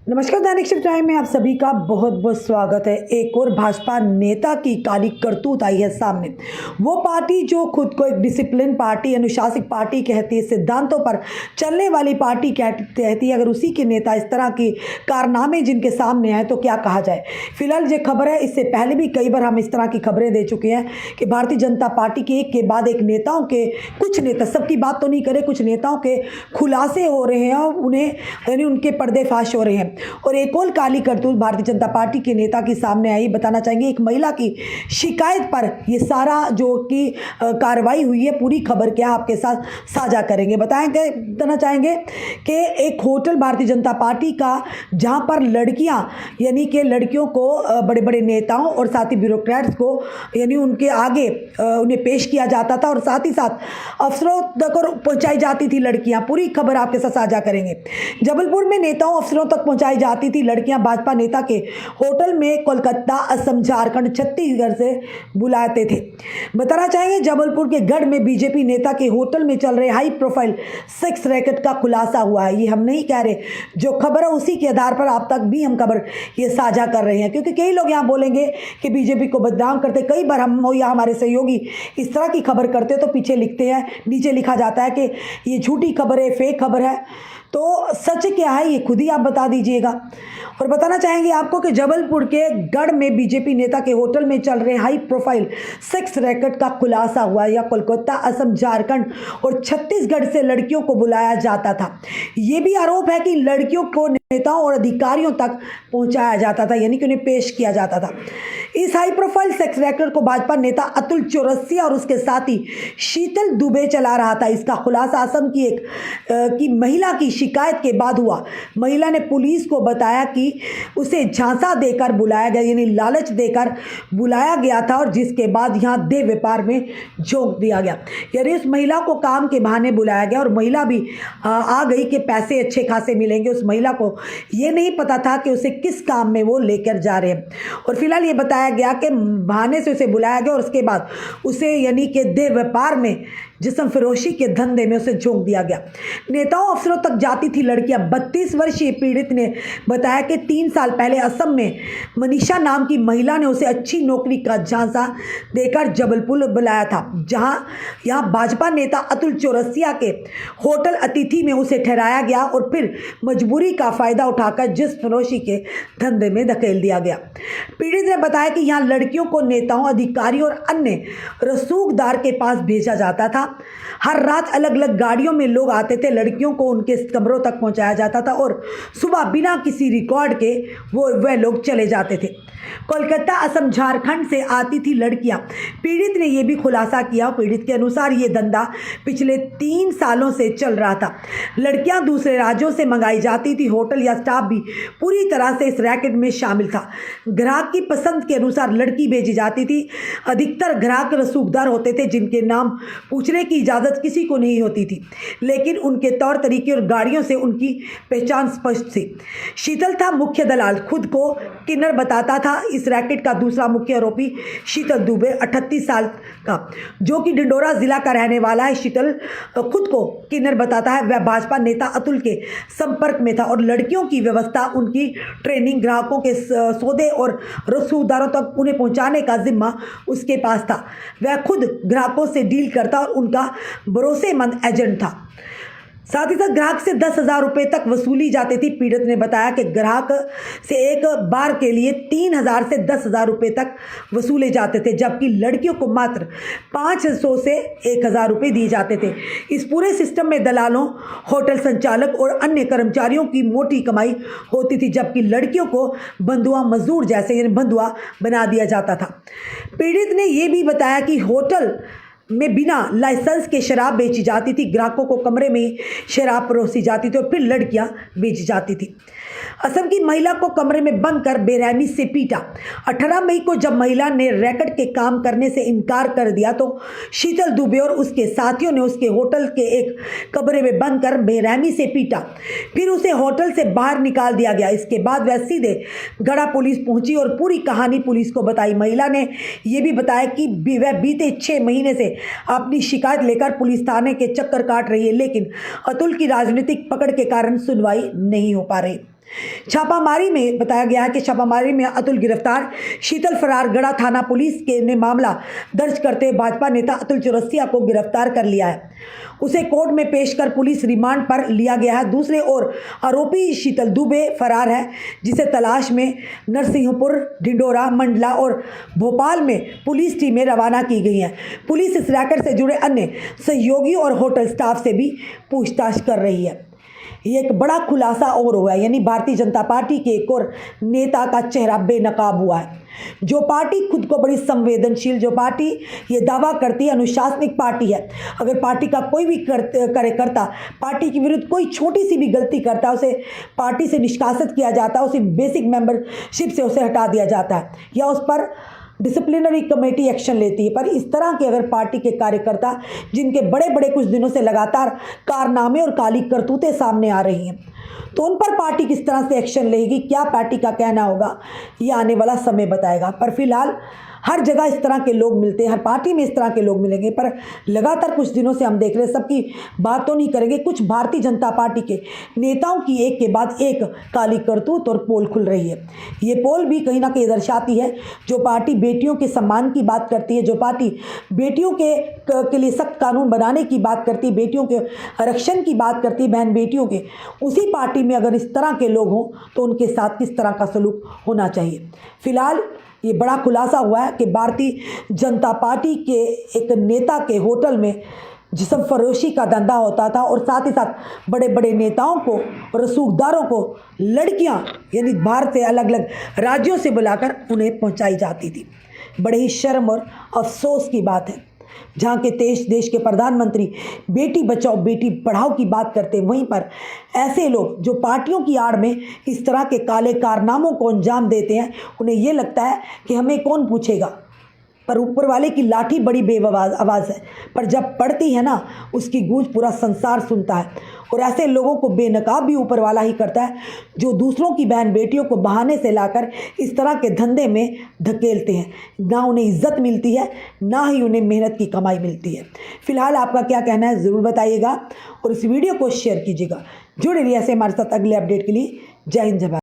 नमस्कार, दैनिक shift time में आप सभी का बहुत बहुत स्वागत है। एक और भाजपा नेता की काली करतूत आई है सामने। वो पार्टी जो खुद को एक डिसिप्लिन पार्टी, अनुशासित पार्टी कहती है, सिद्धांतों पर चलने वाली पार्टी कहती है, अगर उसी के नेता इस तरह की कारनामे जिनके सामने आए तो क्या कहा जाए। फिलहाल ये खबर है, इससे पहले भी कई बार हम इस तरह की खबरें दे चुके हैं कि भारतीय जनता पार्टी के एक बाद एक नेताओं के, कुछ नेता, सबकी बात तो नहीं करे, कुछ नेताओं के खुलासे हो रहे हैं और उन्हें यानी उनके पर्देफाश हो रहे हैं। और एक और काली करतूत भारतीय जनता पार्टी के नेता के सामने आई। बताना चाहेंगे एक महिला की शिकायत पर ये सारा जो कि कार्रवाई हुई है, पूरी खबर क्या आपके साथ साझा करेंगे। बताना चाहेंगे कि एक होटल भारतीय जनता पार्टी का, जहां पर लड़कियां यानी कि लड़कियों को बड़े बड़े नेताओं और साथ ही ब्यूरोक्रेट्स को यानी उनके आगे उन्हें पेश किया जाता था और साथ ही साथ अफसरों तक पहुंचाई जाती थी लड़कियां। पूरी खबर आपके साथ साझा करेंगे। जबलपुर में नेताओं अफसरों तक पहुंचाई जाती थी लड़कियां। भाजपा नेता के होटल में कोलकाता, असम, झारखंड, छत्तीसगढ़ से बुलाते थे। बताना चाहेंगे जबलपुर के गढ़ में बीजेपी नेता के होटल में चल रहे हाई प्रोफाइल सेक्स रैकेट का खुलासा हुआ है। ये हम नहीं कह रहे, जो खबर है उसी के आधार पर आप तक भी हम खबर ये साझा कर रहे हैं, क्योंकि कई लोग यहाँ बोलेंगे कि बीजेपी को बदनाम करते। कई बार हम या हमारे सहयोगी इस तरह की खबर करते तो पीछे लिखते हैं, नीचे लिखा जाता है कि ये झूठी खबर है, फेक खबर है। तो सच क्या है ये खुद ही आप बता दीजिएगा। और बताना चाहेंगे आपको कि जबलपुर के गढ़ में बीजेपी नेता के होटल में चल रहे हाई प्रोफाइल सेक्स रैकेट का खुलासा हुआ। या कोलकाता, असम, झारखंड और छत्तीसगढ़ से लड़कियों को बुलाया जाता था। ये भी आरोप है कि लड़कियों को नेताओं और अधिकारियों तक पहुंचाया जाता था, यानी कि उन्हें पेश किया जाता था। इस हाई प्रोफाइल सेक्स रैकेट को भाजपा नेता अतुल चौरसिया और उसके साथी शीतल दुबे चला रहा था। इसका खुलासा असम की महिला की शिकायत के बाद हुआ। महिला ने पुलिस को बताया कि उसे झांसा देकर बुलाया गया, यानी लालच देकर बुलाया गया था और जिसके बाद यहाँ देह व्यापार में झोंक दिया गया। यानी उस महिला को काम के बहाने बुलाया गया और महिला भी आ गई कि पैसे अच्छे खासे मिलेंगे। उस महिला को ये नहीं पता था कि उसे किस काम में वो लेकर जा रहे हैं। और फिलहाल ये बताया गया कि बहाने से उसे बुलाया गया और उसके बाद उसे यानी कि देह व्यापार में, जिस्म फरोशी के धंधे में उसे झोंक दिया गया। नेताओं अफसरों तक जाती थी लड़कियां। 32 वर्षीय पीड़ित ने बताया कि 3 साल पहले असम में मनीषा नाम की महिला ने उसे अच्छी नौकरी का झांसा देकर जबलपुर बुलाया था, यहाँ भाजपा नेता अतुल चौरसिया के होटल अतिथि में उसे ठहराया गया और फिर मजबूरी का फायदा उठाकर जिस्म फरोशी के धंधे में धकेल दिया गया। पीड़ित ने बताया कि यहाँ लड़कियों को नेताओं, अधिकारियों और अन्य रसूखदार के पास भेजा जाता था। हर रात अलग अलग गाड़ियों में लोग आते थे, लड़कियों को उनके कमरों तक पहुंचाया जाता था और सुबह बिना किसी रिकॉर्ड के वह लोग चले जाते थे। कोलकाता, असम, झारखंड से आती थी लड़कियां। पीड़ित ने यह भी खुलासा किया। पीड़ित के अनुसार ये धंधा पिछले 3 सालों से चल रहा था। लड़कियां दूसरे राज्यों से मंगाई जाती थी। होटल या स्टाफ भी पूरी तरह से इस रैकेट में शामिल था। ग्राहक की पसंद के अनुसार लड़की भेजी जाती थी। अधिकतर ग्राहक रसूखदार होते थे जिनके नाम पूछने की इजाज़त किसी को नहीं होती थी, लेकिन उनके तौर तरीके और गाड़ियों से उनकी पहचान स्पष्ट थी। शीतल था मुख्य दलाल, खुद को किन्नर बताता था। इस रैकेट का दूसरा मुख्य आरोपी शीतल दुबे, 38 साल का, जो कि डिंडोरा जिला का रहने वाला है। शीतल खुद को किन्नर बताता है। वह भाजपा नेता अतुल के संपर्क में था और लड़कियों की व्यवस्था, उनकी ट्रेनिंग, ग्राहकों के सौदे और रसूखदारों तक उन्हें पहुंचाने का जिम्मा उसके पास था। वह खुद ग्राहकों से डील करता और उनका भरोसेमंद एजेंट था। साथ ही साथ ग्राहक से 10,000 रुपये तक वसूली जाती थी। पीड़ित ने बताया कि ग्राहक से एक बार के लिए 3,000 से 10,000 रुपये तक वसूले जाते थे, जबकि लड़कियों को मात्र 500 से 1,000 रुपये दिए जाते थे। इस पूरे सिस्टम में दलालों, होटल संचालक और अन्य कर्मचारियों की मोटी कमाई होती थी, जबकि लड़कियों को बंधुआ मजदूर जैसे यानी बंधुआ बना दिया जाता था। पीड़ित ने यह भी बताया कि होटल में बिना लाइसेंस के शराब बेची जाती थी। ग्राहकों को कमरे में ही शराब परोसी जाती थी और फिर लड़कियां बेची जाती थी। असम की महिला को कमरे में बंद कर बेरहमी से पीटा। 18 मई को जब महिला ने रैकेट के काम करने से इनकार कर दिया तो शीतल दुबे और उसके साथियों ने उसके होटल के एक कमरे में बंद कर बेरहमी से पीटा। फिर उसे होटल से बाहर निकाल दिया गया। इसके बाद वह सीधे गढ़ा पुलिस पहुंची और पूरी कहानी पुलिस को बताई। महिला ने यह भी बताया कि वह बीते 6 महीने से अपनी शिकायत लेकर पुलिस थाने के चक्कर काट रही है, लेकिन अतुल की राजनीतिक पकड़ के कारण सुनवाई नहीं हो पा रही। छापामारी में बताया गया है कि छापामारी में अतुल गिरफ्तार, शीतल फरार। गढ़ा थाना पुलिस के ने मामला दर्ज करते भाजपा नेता अतुल चौरसिया को गिरफ्तार कर लिया है। उसे कोर्ट में पेश कर पुलिस रिमांड पर लिया गया है। दूसरे ओर आरोपी शीतल दुबे फरार है, जिसे तलाश में नरसिंहपुर, ढिंडोरा, मंडला और भोपाल में पुलिस टीमें रवाना की गई हैं। पुलिस इस रैकेट से जुड़े अन्य सहयोगियों और होटल स्टाफ से भी पूछताछ कर रही है। ये एक बड़ा खुलासा और हुआ है, यानी भारतीय जनता पार्टी के एक और नेता का चेहरा बेनकाब हुआ है। जो पार्टी खुद को बड़ी संवेदनशील, जो पार्टी ये दावा करती है अनुशासनिक पार्टी है, अगर पार्टी का कोई भी कार्यकर्ता पार्टी के विरुद्ध कोई छोटी सी भी गलती करता है, उसे पार्टी से निष्कासित किया जाता है, उसे बेसिक मेंबरशिप से उसे हटा दिया जाता है या उस पर डिसिप्लिनरी कमेटी एक्शन लेती है। पर इस तरह के अगर पार्टी के कार्यकर्ता जिनके बड़े बड़े कुछ दिनों से लगातार कारनामे और काली करतूतें सामने आ रही हैं, तो उन पर पार्टी किस तरह से एक्शन लेगी, क्या पार्टी का कहना होगा, ये आने वाला समय बताएगा। पर फिलहाल हर जगह इस तरह के लोग मिलते हैं, हर पार्टी में इस तरह के लोग मिलेंगे, पर लगातार कुछ दिनों से हम देख रहे हैं, सबकी बात तो नहीं करेंगे, कुछ भारतीय जनता पार्टी के नेताओं की एक के बाद एक काली करतूत और पोल खुल रही है। ये पोल भी कहीं ना कहीं दर्शाती है, जो पार्टी बेटियों के सम्मान की बात करती है, जो पार्टी बेटियों के लिए सख्त कानून बनाने की बात करती है, बेटियों के आरक्षण की बात करती है, बहन बेटियों के, उसी पार्टी में अगर इस तरह के लोग हों तो उनके साथ किस तरह का सलूक होना चाहिए। फिलहाल ये बड़ा खुलासा हुआ है कि भारतीय जनता पार्टी के एक नेता के होटल में जिस्म फरोशी का धंधा होता था और साथ ही साथ बड़े बड़े नेताओं को, रसूखदारों को लड़कियां यानी बाहर से अलग अलग राज्यों से बुलाकर उन्हें पहुंचाई जाती थी। बड़े ही शर्म और अफसोस की बात है, जहाँ के देश के प्रधानमंत्री बेटी बचाओ बेटी पढ़ाओ की बात करते हैं, वहीं पर ऐसे लोग जो पार्टियों की आड़ में इस तरह के काले कारनामों को अंजाम देते हैं, उन्हें ये लगता है कि हमें कौन पूछेगा। पर ऊपर वाले की लाठी बड़ी आवाज़ है, पर जब पड़ती है ना, उसकी गूंज पूरा संसार सुनता है। और ऐसे लोगों को बेनकाब भी ऊपर वाला ही करता है, जो दूसरों की बहन बेटियों को बहाने से लाकर इस तरह के धंधे में धकेलते हैं। ना उन्हें इज्जत मिलती है, ना ही उन्हें मेहनत की कमाई मिलती है। फिलहाल आपका क्या कहना है ज़रूर बताइएगा और इस वीडियो को शेयर कीजिएगा। जुड़े रहिए ऐसे हमारे साथ अगले अपडेट के लिए। जय हिंद, जय भारत।